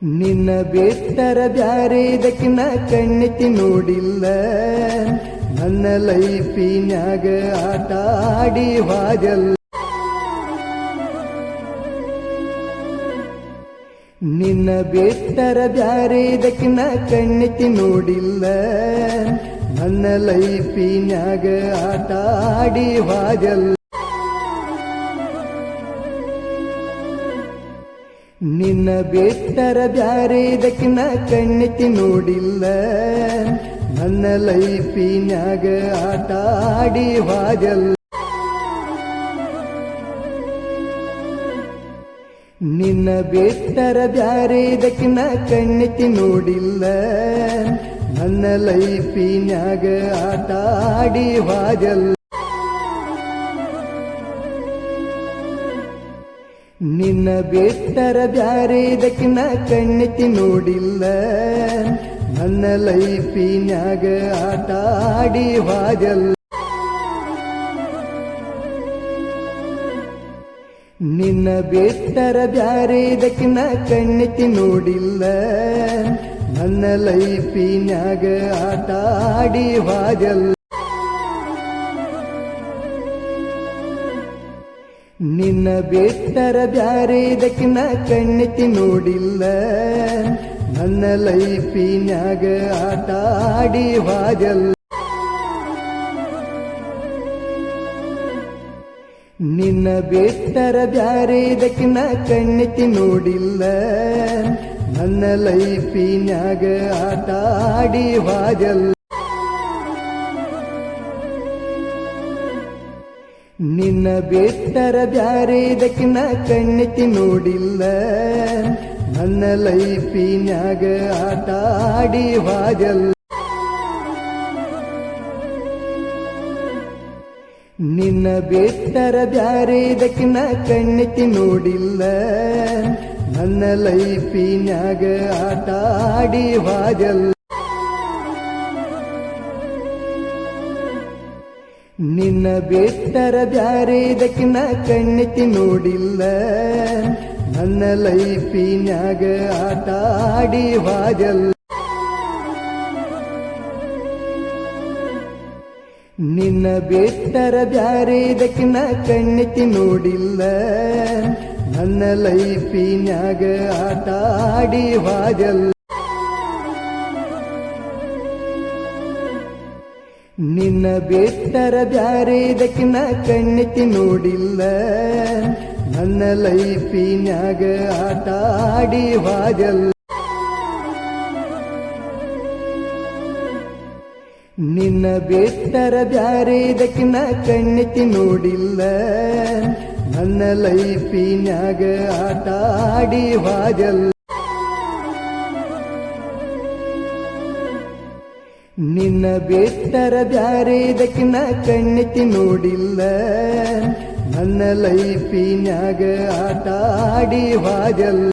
ನಿನ್ನ ಬಿಟ್ಟರ ಬ್ಯಾರೆ ಇದಕ್ಕೆ ನಾ ಕಣ್ಣೆತ್ತಿ ನೋಡಿಲ್ಲ. ನನ್ನ ಲೈಫಿನ್ಯಾಗ ಆಟ ಆಡಿ ವಾಜಲ್ಲ. ನಿನ್ನ ಬಿಟ್ಟರ ಬ್ಯಾರೆ ಇದಕ್ಕೆ ನಾ ಕಣ್ಣೆತ್ತಿ ನೋಡಿಲ್ಲ. ನನ್ನ ಲೈಫಿನ್ಯಾಗ ಆಟ ಆಡಿ ವಾಜಲ್ಲ. ನಿನ್ನ ಬಿಟ್ಟರ ಬ್ಯಾರೆ ಇದಕ್ಕೆ ನಾ ಕಣ್ಣೆತ್ತಿ ನೋಡಿಲ್ಲ. ನನ್ನ ಲೈಫಿನ್ಯಾಗ ಆಟ ಆಡಿ ವಾಜಲ್ಲ. ನಿನ್ನ ಬಿಟ್ಟರ ಬ್ಯಾರೆ ಇದಕ್ಕೆ ನಾ ಕಣ್ಣೆತ್ತಿ ನೋಡಿಲ್ಲ. ನನ್ನ ಲೈಫಿನ್ಯಾಗ ಆಟ ಆಡಿ ವಾಜಲ್ಲ. ನಿನ್ನ ಬಿಟ್ಟರ ಬ್ಯಾರೆ ಇದಕ್ಕೆ ನಾ ಕಣ್ಣೆತ್ತಿ ನೋಡಿಲ್ಲ. ನನ್ನ ಲೈಫಿನ್ಯಾಗ ಆಟ ಆಡಿ ವಾಜಲ್ಲ. ನಿನ್ನ ಬಿಟ್ಟರ ಬ್ಯಾರೆ ಇದಕ್ಕೆ ನಾ ಕಣ್ಣೆತ್ತಿ ನೋಡಿಲ್ಲ. ನನ್ನ ಲೈಫಿನ್ಯಾಗ ಆಟ ಆಡಿ ವಾಜಲ್ಲ. ನಿನ್ನ ಬಿಟ್ಟರ ಬ್ಯಾರೆ ಇದಕ್ಕೆ ನಾ ಕಣ್ಣೆತ್ತಿ ನೋಡಿಲ್ಲ. ನನ್ನ ಲೈಫಿನ್ಯಾಗ ಆಟ ಆಡಿ ವಾಜಲ್ಲ. ನಿನ್ನ ಬಿಟ್ಟರ ಬ್ಯಾರೆ ಇದಕ್ಕೆ ನಾ ಕಣ್ಣೆತ್ತಿ ನೋಡಿಲ್ಲ. ನನ್ನ ಲೈಫಿನ್ಯಾಗ ಆಟ ಆಡಿ ವಾಜಲ್ಲ. ನಿನ್ನ ಬಿಟ್ಟರ ಬ್ಯಾರೆ ಇದಕ್ಕೆ ನಾ ಕಣ್ಣೆತ್ತಿ ನೋಡಿಲ್ಲ. ನನ್ನ ಲೈಫಿನ್ಯಾಗ ಆಟ ಆಡಿ ವಾಜಲ್ಲ. ನಿನ್ನ ಬಿಟ್ಟರ ಬ್ಯಾರೆ ಇದಕ್ಕೆ ನಾ ಕಣ್ಣೆತ್ತಿ ನೋಡಿಲ್ಲ. ನನ್ನ ಲೈಫಿನ್ಯಾಗ ಆಟ ಆಡಿ ವಾಜಲ್ಲ. ನಿನ್ನ ಬಿಟ್ಟರ ಬ್ಯಾರೆ ಇದಕ್ಕೆ ನಾ ಕಣ್ಣೆತ್ತಿ ನೋಡಿಲ್ಲ. ನನ್ನ ಲೈಫಿನ್ಯಾಗ ಆಟ ಆಡಿ ವಾಜಲ್ಲ. ನಿನ್ನ ಬಿಟ್ಟರ ಬ್ಯಾರೆ ಇದಕ್ಕೆ ನಾ ಕಣ್ಣೆತ್ತಿ ನೋಡಿಲ್ಲ. ನನ್ನ ಲೈಫಿನ್ಯಾಗ ಆಟ ಆಡಿ ವಾಜಲ್ಲ. ನಿನ್ನ ಬಿಟ್ಟರ ಬ್ಯಾರೆ ಇದಕ್ಕೆ ನಾ ಕಣ್ಣೆತ್ತಿ ನೋಡಿಲ್ಲ. ನನ್ನ ಲೈಫಿನ್ಯಾಗ ಆಟ ಆಡಿ ವಾಜಲ್ಲ. ನಿನ್ನ ಬಿಟ್ಟರ ಬ್ಯಾರೆ ಇದಕ್ಕೆ ನಾ ಕಣ್ಣೆತ್ತಿ ನೋಡಿಲ್ಲ. ನನ್ನ ಲೈಫಿನ್ಯಾಗ ಆಟ ಆಡಿ ವಾಜಲ್ಲ. ನಿನ್ನ ಬಿಟ್ಟರ ಬ್ಯಾರೆ ಇದಕ್ಕೆ ನಾ ಕಣ್ಣೆತ್ತಿ ನೋಡಿಲ್ಲ. ನನ್ನ ಲೈಫಿನ್ಯಾಗ ಆಟ ಆಡಿ ವಾಜಲ್ಲ.